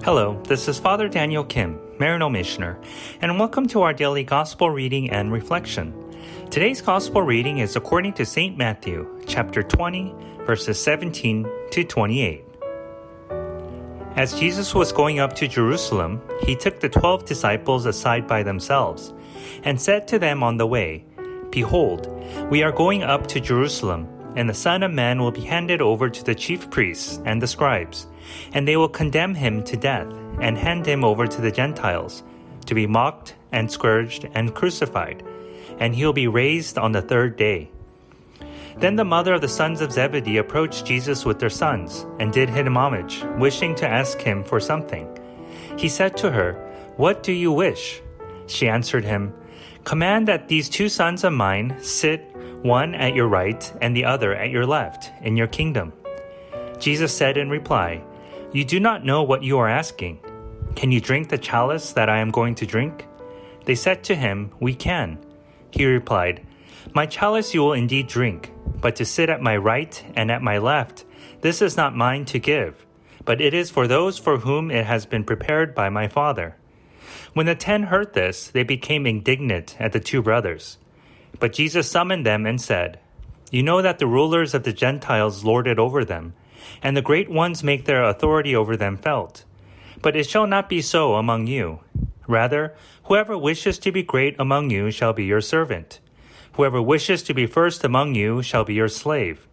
Hello, this is Father Daniel Kim, Maryknoll Missioner, and welcome to our daily Gospel reading and reflection. Today's Gospel reading is according to St. Matthew, chapter 20, verses 17 to 28. As Jesus was going up to Jerusalem, he took the 12 disciples aside by themselves, and said to them on the way, "Behold, we are going up to Jerusalem, and the Son of Man will be handed over to the chief priests and the scribes, and they will condemn him to death and hand him over to the Gentiles, to be mocked and scourged and crucified, and he'll be raised on the third day." Then the mother of the sons of Zebedee approached Jesus with their sons, and did him homage, wishing to ask him for something. He said to her, "What do you wish?" She answered him, "Command that these two sons of mine sit, one at your right and the other at your left, in your kingdom." Jesus said in reply, "You do not know what you are asking. Can you drink the chalice that I am going to drink?" They said to him, "We can." He replied, "My chalice you will indeed drink, but to sit at my right and at my left, this is not mine to give, but it is for those for whom it has been prepared by my Father." When the 10 heard this, they became indignant at the two brothers. But Jesus summoned them and said, "You know that the rulers of the Gentiles lord it over them, and the great ones make their authority over them felt. But it shall not be so among you. Rather, whoever wishes to be great among you shall be your servant. Whoever wishes to be first among you shall be your slave.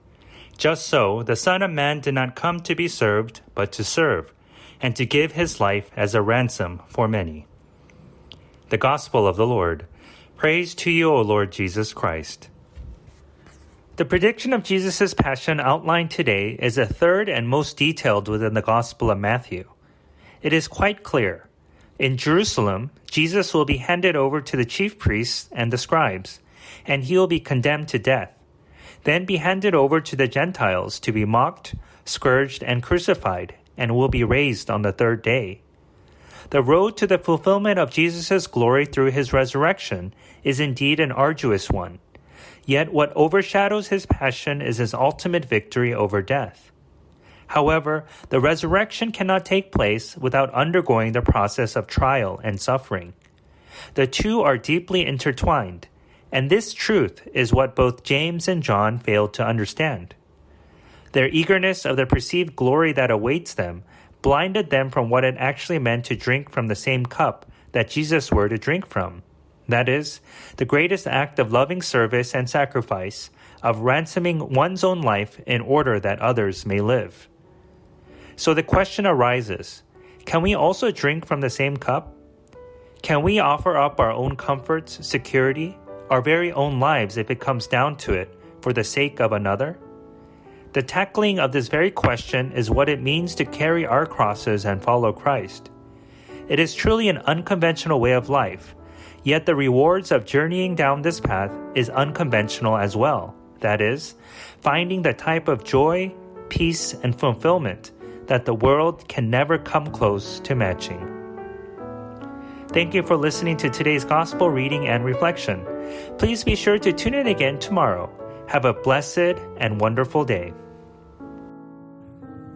Just so, the Son of Man did not come to be served, but to serve, and to give his life as a ransom for many." The Gospel of the Lord. Praise to you, O Lord Jesus Christ. The prediction of Jesus' passion outlined today is the third and most detailed within the Gospel of Matthew. It is quite clear. In Jerusalem, Jesus will be handed over to the chief priests and the scribes, and he will be condemned to death, then be handed over to the Gentiles to be mocked, scourged, and crucified, and will be raised on the third day. The road to the fulfillment of Jesus' glory through his resurrection is indeed an arduous one. Yet what overshadows his passion is his ultimate victory over death. However, the resurrection cannot take place without undergoing the process of trial and suffering. The two are deeply intertwined, and this truth is what both James and John failed to understand. Their eagerness of the perceived glory that awaits them blinded them from what it actually meant to drink from the same cup that Jesus were to drink from. That is, the greatest act of loving service and sacrifice, of ransoming one's own life in order that others may live. So the question arises, can we also drink from the same cup? Can we offer up our own comforts, security, our very own lives if it comes down to it, for the sake of another? The tackling of this very question is what it means to carry our crosses and follow Christ. It is truly an unconventional way of life, yet the rewards of journeying down this path is unconventional as well. That is, finding the type of joy, peace, and fulfillment that the world can never come close to matching. Thank you for listening to today's Gospel reading and reflection. Please be sure to tune in again tomorrow. Have a blessed and wonderful day.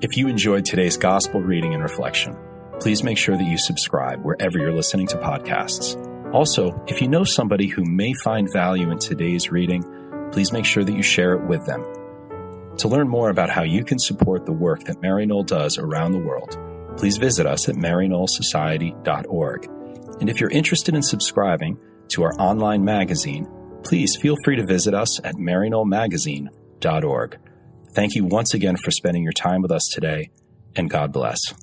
If you enjoyed today's Gospel reading and reflection, please make sure that you subscribe wherever you're listening to podcasts. Also, if you know somebody who may find value in today's reading, please make sure that you share it with them. To learn more about how you can support the work that Maryknoll does around the world, please visit us at maryknollsociety.org. And if you're interested in subscribing to our online magazine, please feel free to visit us at maryknollmagazine.org. Thank you once again for spending your time with us today, and God bless.